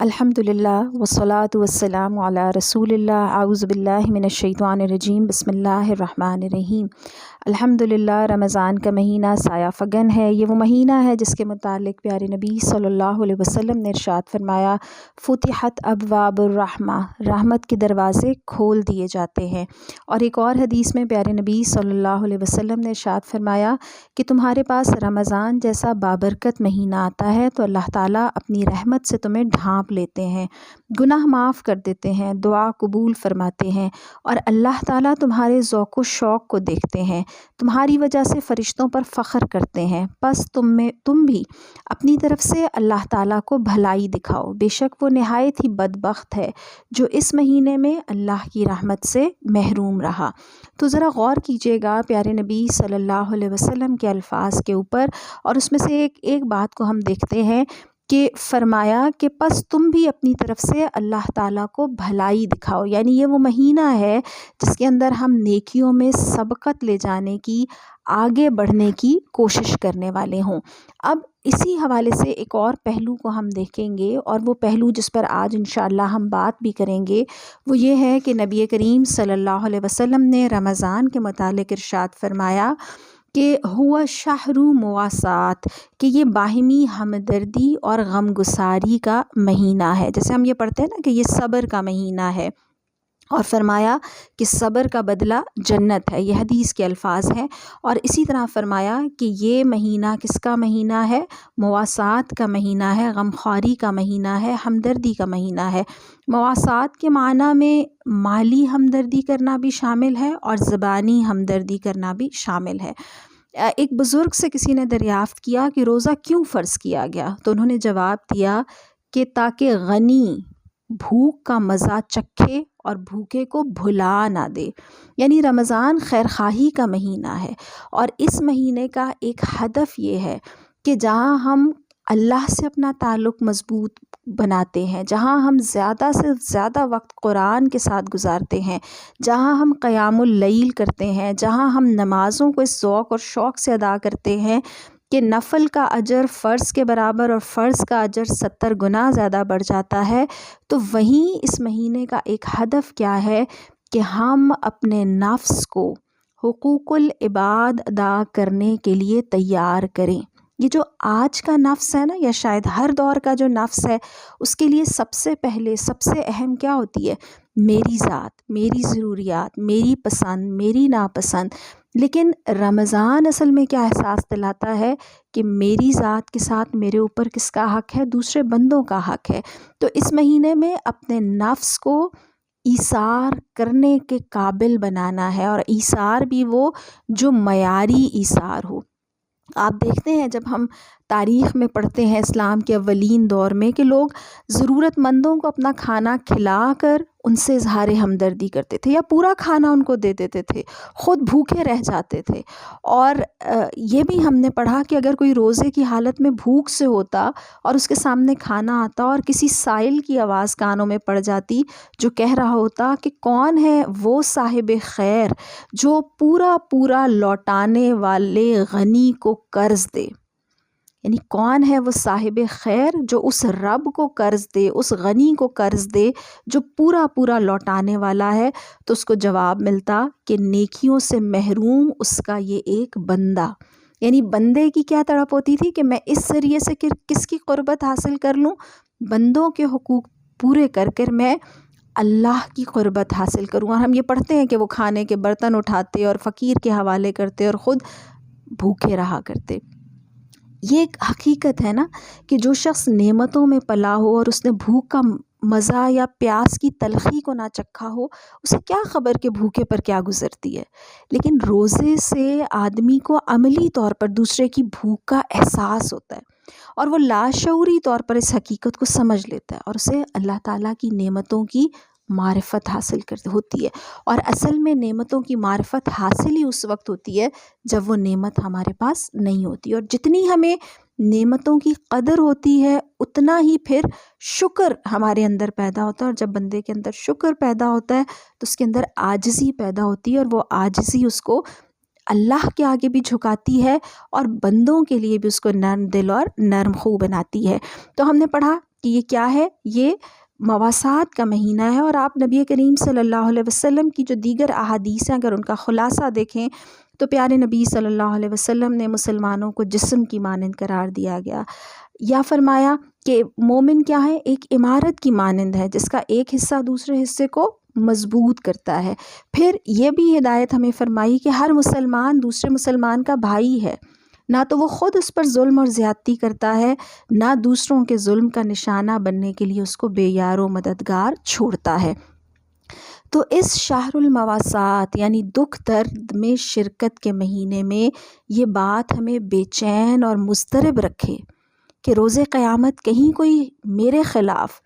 الحمدللہ والصلاة والسلام علی رسول اللہ اعوذ باللہ من الشیطان الرجیم بسم اللہ الرحمن الرحیم۔ الحمدللہ رمضان کا مہینہ سایہ فگن ہے۔ یہ وہ مہینہ ہے جس کے متعلق پیارے نبی صلی اللہ علیہ وسلم نے ارشاد فرمایا فتحت ابواب الرحمہ، رحمت کے دروازے کھول دیے جاتے ہیں۔ اور ایک اور حدیث میں پیارے نبی صلی اللہ علیہ وسلم نے ارشاد فرمایا کہ تمہارے پاس رمضان جیسا بابرکت مہینہ آتا ہے تو اللہ تعالیٰ اپنی رحمت سے تمہیں ڈھانپ لیتے ہیں، گناہ معاف کر دیتے ہیں، دعا قبول فرماتے ہیں، اور اللہ تعالیٰ تمہارے ذوق و شوق کو دیکھتے ہیں، تمہاری وجہ سے فرشتوں پر فخر کرتے ہیں۔ پس تم بھی اپنی طرف سے اللہ تعالیٰ کو بھلائی دکھاؤ، بے شک وہ نہایت ہی بدبخت ہے جو اس مہینے میں اللہ کی رحمت سے محروم رہا۔ تو ذرا غور کیجیے گا پیارے نبی صلی اللہ علیہ وسلم کے الفاظ کے اوپر، اور اس میں سے ایک بات کو ہم دیکھتے ہیں کہ فرمایا کہ پس تم بھی اپنی طرف سے اللہ تعالیٰ کو بھلائی دکھاؤ، یعنی یہ وہ مہینہ ہے جس کے اندر ہم نیکیوں میں سبقت لے جانے کی، آگے بڑھنے کی کوشش کرنے والے ہوں۔ اب اسی حوالے سے ایک اور پہلو کو ہم دیکھیں گے، اور وہ پہلو جس پر آج انشاءاللہ ہم بات بھی کریں گے وہ یہ ہے کہ نبی کریم صلی اللہ علیہ وسلم نے رمضان کے متعلق ارشاد فرمایا کہ ہوا شہر مواسات، کہ یہ باہمی ہمدردی اور غم گساری کا مہینہ ہے۔ جیسے ہم یہ پڑھتے ہیں نا کہ یہ صبر کا مہینہ ہے، اور فرمایا کہ صبر کا بدلہ جنت ہے، یہ حدیث کے الفاظ ہیں۔ اور اسی طرح فرمایا کہ یہ مہینہ کس کا مہینہ ہے؟ مواسات کا مہینہ ہے، غمخواری کا مہینہ ہے، ہمدردی کا مہینہ ہے۔ مواسات کے معنی میں مالی ہمدردی کرنا بھی شامل ہے اور زبانی ہمدردی کرنا بھی شامل ہے۔ ایک بزرگ سے کسی نے دریافت کیا کہ روزہ کیوں فرض کیا گیا؟ تو انہوں نے جواب دیا کہ تاکہ غنی بھوک کا مزہ چکھے اور بھوکے کو بھلا نہ دے، یعنی رمضان خیرخواہی کا مہینہ ہے، اور اس مہینے کا ایک ہدف یہ ہے کہ جہاں ہم اللہ سے اپنا تعلق مضبوط بناتے ہیں، جہاں ہم زیادہ سے زیادہ وقت قرآن کے ساتھ گزارتے ہیں، جہاں ہم قیام اللیل کرتے ہیں، جہاں ہم نمازوں کو اس ذوق اور شوق سے ادا کرتے ہیں کہ نفل کا اجر فرض کے برابر اور فرض کا اجر 70 گنا زیادہ بڑھ جاتا ہے، تو وہیں اس مہینے کا ایک ہدف کیا ہے کہ ہم اپنے نفس کو حقوق العباد ادا کرنے کے لیے تیار کریں۔ یہ جو آج کا نفس ہے نا، یا شاید ہر دور کا جو نفس ہے، اس کے لیے سب سے پہلے سب سے اہم کیا ہوتی ہے؟ میری ذات، میری ضروریات، میری پسند، میری ناپسند۔ لیکن رمضان اصل میں کیا احساس دلاتا ہے کہ میری ذات کے ساتھ میرے اوپر کس کا حق ہے؟ دوسرے بندوں کا حق ہے۔ تو اس مہینے میں اپنے نفس کو ایثار کرنے کے قابل بنانا ہے، اور ایثار بھی وہ جو معیاری ایثار ہو۔ آپ دیکھتے ہیں جب ہم تاریخ میں پڑھتے ہیں اسلام کے اولین دور میں کہ لوگ ضرورت مندوں کو اپنا کھانا کھلا کر ان سے اظہار ہمدردی کرتے تھے، یا پورا کھانا ان کو دے دیتے تھے، خود بھوکے رہ جاتے تھے۔ اور یہ بھی ہم نے پڑھا کہ اگر کوئی روزے کی حالت میں بھوک سے ہوتا اور اس کے سامنے کھانا آتا اور کسی سائل کی آواز کانوں میں پڑ جاتی جو کہہ رہا ہوتا کہ کون ہے وہ صاحب خیر جو پورا لوٹانے والے غنی کو قرض دے، یعنی کون ہے وہ صاحب خیر جو اس رب کو قرض دے، اس غنی کو قرض دے جو پورا لوٹانے والا ہے، تو اس کو جواب ملتا کہ نیکیوں سے محروم اس کا یہ ایک بندہ۔ یعنی بندے کی کیا تڑپ ہوتی تھی کہ میں اس ذریعے سے کس کی قربت حاصل کر لوں؟ بندوں کے حقوق پورے کر کر میں اللہ کی قربت حاصل کروں۔ اور ہم یہ پڑھتے ہیں کہ وہ کھانے کے برتن اٹھاتے اور فقیر کے حوالے کرتے اور خود بھوکے رہا کرتے۔ یہ ایک حقیقت ہے نا کہ جو شخص نعمتوں میں پلا ہو اور اس نے بھوک کا مزہ یا پیاس کی تلخی کو نہ چکھا ہو، اسے کیا خبر کہ بھوکے پر کیا گزرتی ہے۔ لیکن روزے سے آدمی کو عملی طور پر دوسرے کی بھوک کا احساس ہوتا ہے، اور وہ لاشعوری طور پر اس حقیقت کو سمجھ لیتا ہے، اور اسے اللہ تعالیٰ کی نعمتوں کی معرفت حاصل ہوتی ہے۔ اور اصل میں نعمتوں کی معرفت حاصل ہی اس وقت ہوتی ہے جب وہ نعمت ہمارے پاس نہیں ہوتی، اور جتنی ہمیں نعمتوں کی قدر ہوتی ہے اتنا ہی پھر شکر ہمارے اندر پیدا ہوتا ہے، اور جب بندے کے اندر شکر پیدا ہوتا ہے تو اس کے اندر عاجزی پیدا ہوتی ہے، اور وہ عاجزی اس کو اللہ کے آگے بھی جھکاتی ہے اور بندوں کے لیے بھی اس کو نرم دل اور نرم خو بناتی ہے۔ تو ہم نے پڑھا کہ یہ کیا ہے، یہ مواسات کا مہینہ ہے۔ اور آپ نبی کریم صلی اللہ علیہ وسلم کی جو دیگر احادیث ہیں اگر ان کا خلاصہ دیکھیں تو پیارے نبی صلی اللہ علیہ وسلم نے مسلمانوں کو جسم کی مانند قرار دیا گیا، یا فرمایا کہ مومن کیا ہے، ایک عمارت کی مانند ہے جس کا ایک حصہ دوسرے حصے کو مضبوط کرتا ہے۔ پھر یہ بھی ہدایت ہمیں فرمائی کہ ہر مسلمان دوسرے مسلمان کا بھائی ہے، نہ تو وہ خود اس پر ظلم اور زیادتی کرتا ہے، نہ دوسروں کے ظلم کا نشانہ بننے کے لیے اس کو بے یار و مددگار چھوڑتا ہے۔ تو اس شہر المواسات یعنی دکھ درد میں شرکت کے مہینے میں یہ بات ہمیں بے چین اور مضطرب رکھے کہ روز قیامت کہیں کوئی میرے خلاف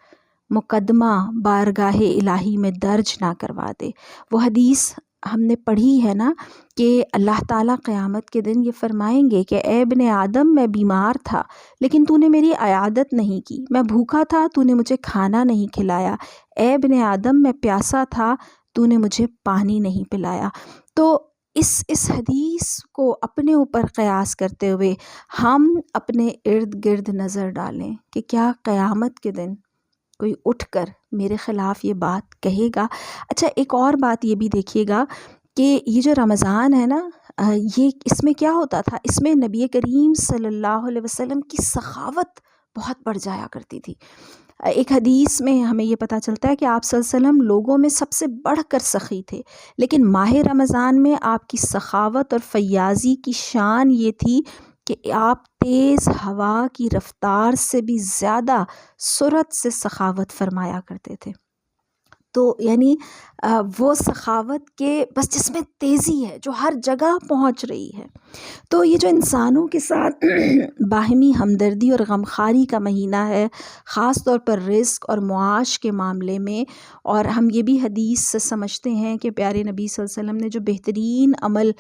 مقدمہ بارگاہ الہی میں درج نہ کروا دے۔ وہ حدیث ہم نے پڑھی ہے نا کہ اللہ تعالیٰ قیامت کے دن یہ فرمائیں گے کہ اے ابن آدم، میں بیمار تھا لیکن تو نے میری عیادت نہیں کی، میں بھوکا تھا تو نے مجھے کھانا نہیں کھلایا، اے ابن آدم میں پیاسا تھا تو نے مجھے پانی نہیں پلایا۔ تو اس حدیث کو اپنے اوپر قیاس کرتے ہوئے ہم اپنے ارد گرد نظر ڈالیں کہ کیا قیامت کے دن کوئی اٹھ کر میرے خلاف یہ بات کہے گا۔ اچھا، ایک اور بات یہ بھی دیکھیے گا کہ یہ جو رمضان ہے نا، یہ اس میں کیا ہوتا تھا، اس میں نبی کریم صلی اللہ علیہ وسلم کی سخاوت بہت بڑھ جایا کرتی تھی۔ ایک حدیث میں ہمیں یہ پتہ چلتا ہے کہ آپ صلی اللہ علیہ وسلم لوگوں میں سب سے بڑھ کر سخی تھے، لیکن ماہ رمضان میں آپ کی سخاوت اور فیاضی کی شان یہ تھی کہ آپ تیز ہوا کی رفتار سے بھی زیادہ سرعت سے سخاوت فرمایا کرتے تھے۔ تو یعنی وہ سخاوت کے بس جس میں تیزی ہے، جو ہر جگہ پہنچ رہی ہے۔ تو یہ جو انسانوں کے ساتھ باہمی ہمدردی اور غمخواری کا مہینہ ہے، خاص طور پر رزق اور معاش کے معاملے میں، اور ہم یہ بھی حدیث سے سمجھتے ہیں کہ پیارے نبی صلی اللہ علیہ وسلم نے جو بہترین عمل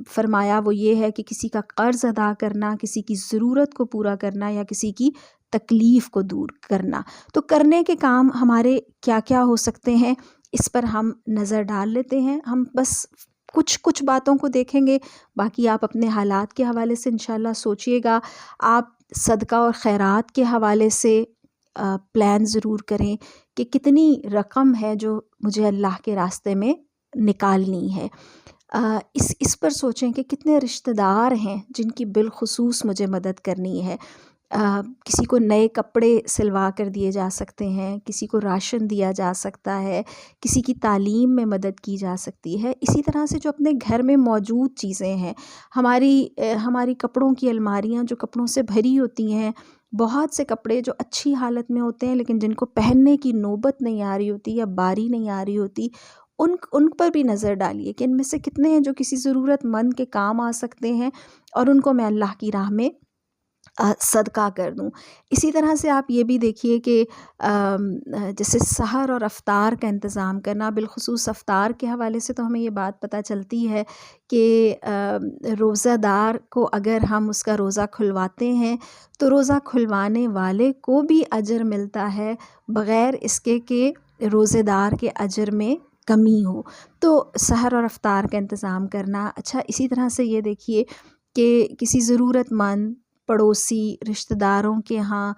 فرمایا وہ یہ ہے کہ کسی کا قرض ادا کرنا، کسی کی ضرورت کو پورا کرنا، یا کسی کی تکلیف کو دور کرنا۔ تو کرنے کے کام ہمارے کیا کیا ہو سکتے ہیں، اس پر ہم نظر ڈال لیتے ہیں۔ ہم بس کچھ باتوں کو دیکھیں گے، باقی آپ اپنے حالات کے حوالے سے انشاءاللہ سوچئے گا۔ آپ صدقہ اور خیرات کے حوالے سے پلان ضرور کریں کہ کتنی رقم ہے جو مجھے اللہ کے راستے میں نکالنی ہے۔ اس پر سوچیں کہ کتنے رشتہ دار ہیں جن کی بالخصوص مجھے مدد کرنی ہے۔ کسی کو نئے کپڑے سلوا کر دیے جا سکتے ہیں، کسی کو راشن دیا جا سکتا ہے، کسی کی تعلیم میں مدد کی جا سکتی ہے۔ اسی طرح سے جو اپنے گھر میں موجود چیزیں ہیں، ہماری کپڑوں کی الماریاں جو کپڑوں سے بھری ہوتی ہیں، بہت سے کپڑے جو اچھی حالت میں ہوتے ہیں لیکن جن کو پہننے کی نوبت نہیں آ رہی ہوتی یا باری نہیں آ رہی ہوتی، ان پر بھی نظر ڈالیے کہ ان میں سے کتنے ہیں جو کسی ضرورت مند کے کام آ سکتے ہیں اور ان کو میں اللہ کی راہ میں صدقہ کر دوں۔ اسی طرح سے آپ یہ بھی دیکھیے کہ جیسے سحر اور افطار کا انتظام کرنا، بالخصوص افطار کے حوالے سے تو ہمیں یہ بات پتہ چلتی ہے کہ روزہ دار کو اگر ہم اس کا روزہ کھلواتے ہیں تو روزہ کھلوانے والے کو بھی اجر ملتا ہے، بغیر اس کے کہ روزے دار کے اجر میں کمی ہو۔ تو سحر اور افطار کا انتظام کرنا۔ اچھا، اسی طرح سے یہ دیکھیے کہ کسی ضرورت مند پڑوسی رشتہ داروں کے ہاں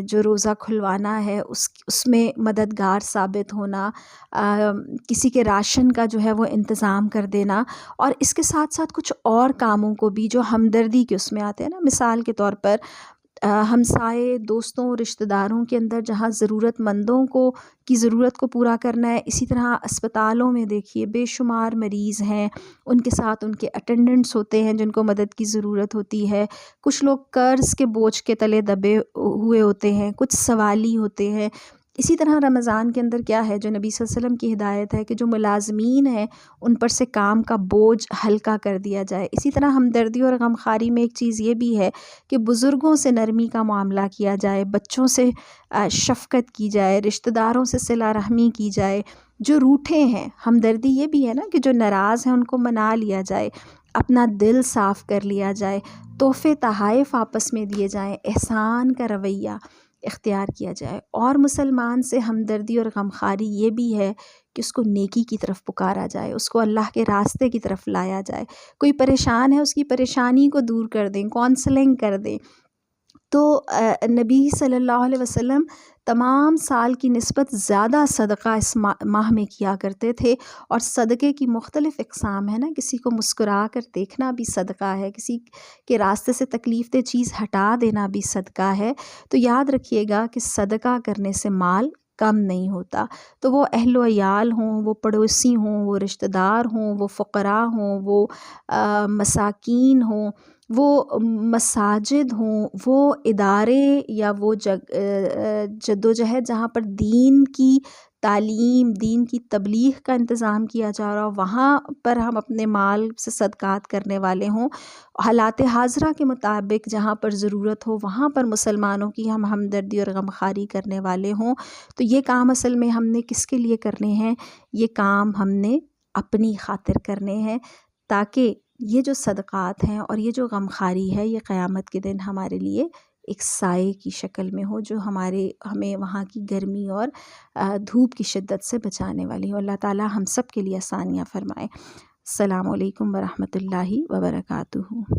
جو روزہ کھلوانا ہے اس میں مددگار ثابت ہونا، کسی کے راشن کا جو ہے وہ انتظام کر دینا، اور اس کے ساتھ ساتھ کچھ اور کاموں کو بھی جو ہمدردی کے اس میں آتے ہیں نا، مثال کے طور پر ہمسائے، دوستوں، رشتہ داروں کے اندر جہاں ضرورت مندوں کی ضرورت کو پورا کرنا ہے۔ اسی طرح اسپتالوں میں دیکھیے بے شمار مریض ہیں، ان کے ساتھ ان کے اٹینڈنٹس ہوتے ہیں جن کو مدد کی ضرورت ہوتی ہے۔ کچھ لوگ قرض کے بوجھ کے تلے دبے ہوئے ہوتے ہیں، کچھ سوالی ہوتے ہیں۔ اسی طرح رمضان کے اندر کیا ہے جو نبی صلی اللہ علیہ وسلم کی ہدایت ہے کہ جو ملازمین ہیں ان پر سے کام کا بوجھ ہلکا کر دیا جائے۔ اسی طرح ہمدردی اور غمخواری میں ایک چیز یہ بھی ہے کہ بزرگوں سے نرمی کا معاملہ کیا جائے، بچوں سے شفقت کی جائے، رشتہ داروں سے صلہ رحمی کی جائے۔ جو روٹھے ہیں، ہمدردی یہ بھی ہے نا کہ جو ناراض ہیں ان کو منا لیا جائے، اپنا دل صاف کر لیا جائے، تحفے تحائف آپس میں دیے جائیں، احسان کا رویہ اختیار کیا جائے۔ اور مسلمان سے ہمدردی اور غمخواری یہ بھی ہے کہ اس کو نیکی کی طرف پکارا جائے، اس کو اللہ کے راستے کی طرف لایا جائے۔ کوئی پریشان ہے، اس کی پریشانی کو دور کر دیں، کونسلنگ کر دیں، تو نبی صلی اللہ علیہ وسلم تمام سال کی نسبت زیادہ صدقہ اس ماہ میں کیا کرتے تھے، اور صدقے کی مختلف اقسام ہیں نا، کسی کو مسکرا کر دیکھنا بھی صدقہ ہے، کسی کے راستے سے تکلیف دہ چیز ہٹا دینا بھی صدقہ ہے۔ تو یاد رکھیے گا کہ صدقہ کرنے سے مال کم نہیں ہوتا، تو وہ اہل و عیال ہوں، وہ پڑوسی ہوں، وہ رشتہ دار ہوں، وہ فقراء ہوں، وہ مساکین ہوں، وہ مساجد ہوں، وہ ادارے یا وہ جدوجہد جہاں پر دین کی تعلیم، دین کی تبلیغ کا انتظام کیا جا رہا ہو، وہاں پر ہم اپنے مال سے صدقات کرنے والے ہوں۔ حالات حاضرہ کے مطابق جہاں پر ضرورت ہو وہاں پر مسلمانوں کی ہم ہمدردی اور غمخواری کرنے والے ہوں۔ تو یہ کام اصل میں ہم نے کس کے لیے کرنے ہیں؟ یہ کام ہم نے اپنی خاطر کرنے ہیں، تاکہ یہ جو صدقات ہیں اور یہ جو غمخواری ہے یہ قیامت کے دن ہمارے لیے ایک سائے کی شکل میں ہو، جو ہمیں وہاں کی گرمی اور دھوپ کی شدت سے بچانے والی ہو۔ اللہ تعالی ہم سب کے لیے آسانیاں فرمائے۔ السلام علیکم ورحمۃ اللہ وبرکاتہ۔